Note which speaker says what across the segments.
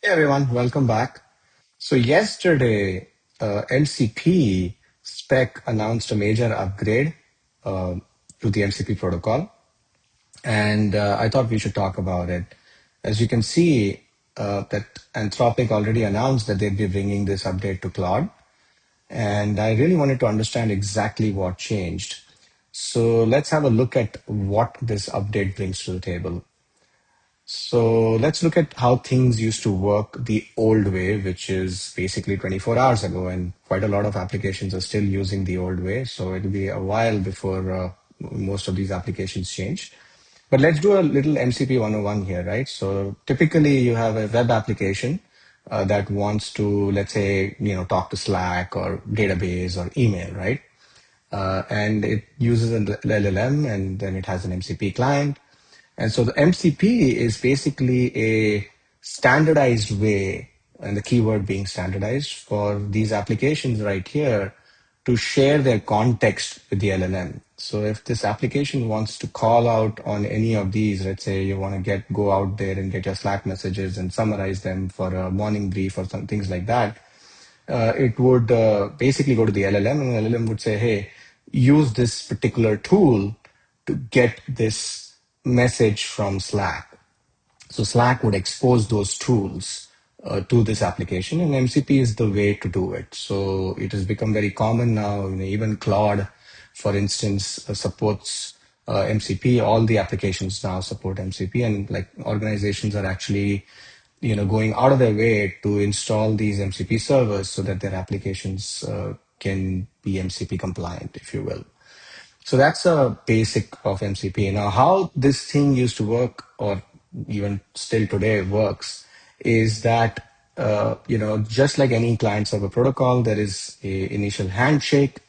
Speaker 1: Hey everyone, welcome back. So yesterday, MCP spec announced a major upgrade uh, to the MCP protocol, and I thought we should talk about it. As you can see, that Anthropic already announced that they'd be bringing this update to Claude, and I really wanted to understand exactly what changed. So let's have a look at what this update brings to the table. So let's look at how things used to work the old way, which is basically 24 hours ago, and quite a lot of applications are still using the old way. So it'll be a while before most of these applications change. But let's do a little MCP 101 here, right? So typically you have a web application that wants to, let's say, talk to Slack or database or email, right? And it uses an LLM, and then it has an MCP client. And so the MCP is basically a standardized way, and the keyword being standardized, for these applications right here to share their context with the LLM. So if this application wants to call out on any of these, let's say you want to go out there and get your Slack messages and summarize them for a morning brief or some things like that, it would basically go to the LLM, and the LLM would say, hey, use this particular tool to get this message from Slack. So Slack would expose those tools to this application, and MCP is the way to do it. So it has become very common now. Even Claude, for instance, supports MCP. All the applications now support MCP, and like organizations are actually going out of their way to install these MCP servers so that their applications can be MCP compliant, if you will. So that's a basic of MCP. Now, how this thing used to work, or even still today works, is that just like any client server protocol, there is a initial handshake,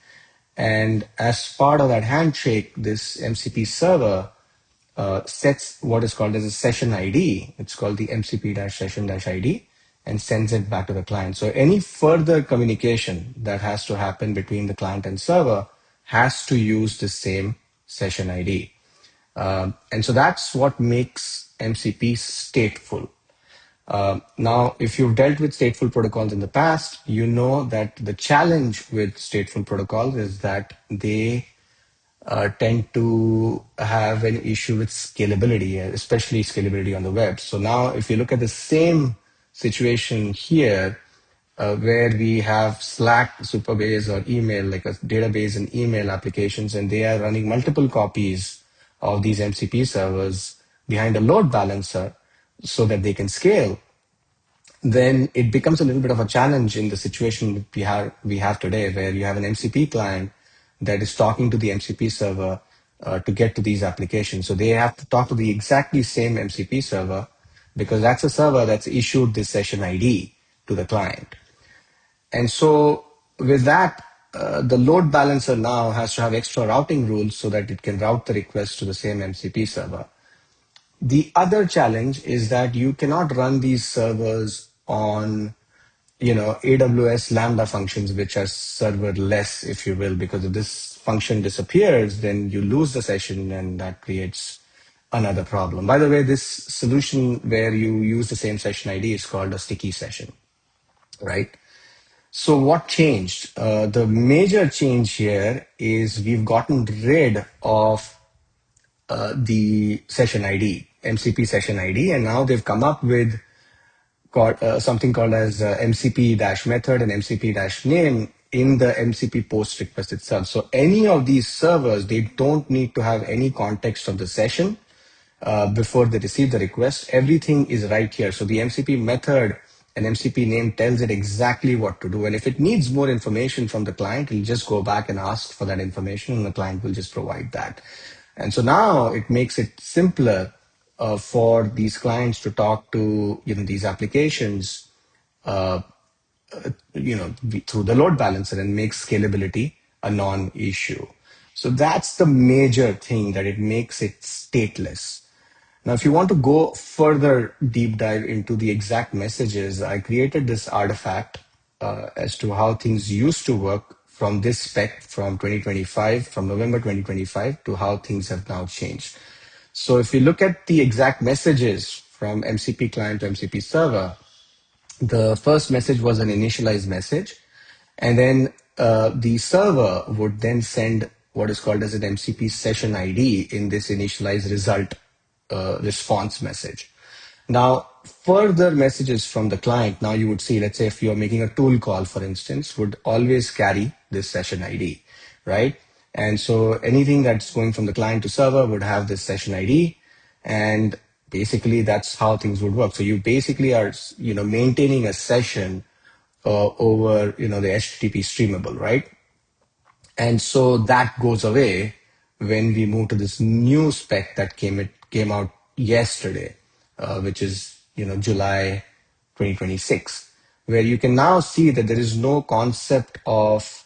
Speaker 1: and as part of that handshake, this MCP server sets what is called as a session ID. It's called the MCP-session-ID, and sends it back to the client. So any further communication that has to happen between the client and server has to use the same session ID. And so that's what makes MCP stateful. Now, if you've dealt with stateful protocols in the past, you know that the challenge with stateful protocols is that they tend to have an issue with scalability, especially scalability on the web. So now if you look at the same situation here, where we have Slack, Superbase, or email, like a database and email applications, and they are running multiple copies of these MCP servers behind a load balancer so that they can scale, then it becomes a little bit of a challenge in the situation we have today, where you have an MCP client that is talking to the MCP server to get to these applications. So they have to talk to the exactly same MCP server, because that's a server that's issued this session ID to the client. And so with that, the load balancer now has to have extra routing rules so that it can route the request to the same MCP server. The other challenge is that you cannot run these servers on AWS Lambda functions, which are serverless, if you will, because if this function disappears, then you lose the session, and that creates another problem. By the way, this solution where you use the same session ID is called a sticky session, right? So what changed? The major change here is we've gotten rid of the session ID, MCP session ID, and now they've come up with something called as MCP-method and MCP-name in the MCP post request itself. So any of these servers, they don't need to have any context of the session before they receive the request. Everything is right here. So the MCP method and MCP name tells it exactly what to do. And if it needs more information from the client, it'll just go back and ask for that information, and the client will just provide that. And so now it makes it simpler for these clients to talk to these applications through the load balancer, and makes scalability a non-issue. So that's the major thing, that it makes it stateless. Now, if you want to go further deep dive into the exact messages, I created this artifact as to how things used to work from this spec from 2025, from November 2025, to how things have now changed. So if you look at the exact messages from MCP client to MCP server, The first message was an initialize message, and then the server would then send what is called as an MCP session ID in this initialize result response message. Now, further messages from the client, now you would see, let's say if you're making a tool call, for instance, would always carry this session ID, right? And so anything that's going from the client to server would have this session ID. And basically that's how things would work. So you basically are, maintaining a session over, the HTTP streamable, right? And so that goes away when we move to this new spec that came out yesterday, which is July 2026, where you can now see that there is no concept of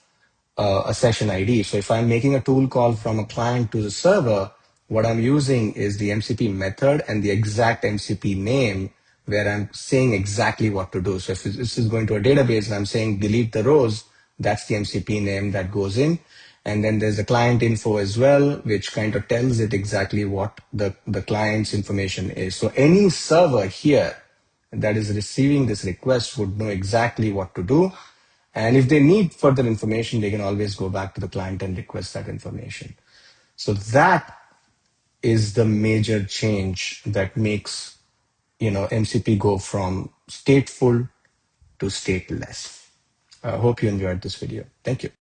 Speaker 1: a session ID. So if I'm making a tool call from a client to the server, what I'm using is the MCP method and the exact MCP name where I'm saying exactly what to do. So if this is going to a database and I'm saying delete the rows, that's the MCP name that goes in. And then there's a client info as well, which kind of tells it exactly what the client's information is. So any server here that is receiving this request would know exactly what to do. And if they need further information, they can always go back to the client and request that information. So that is the major change that makes, MCP go from stateful to stateless. I hope you enjoyed this video. Thank you.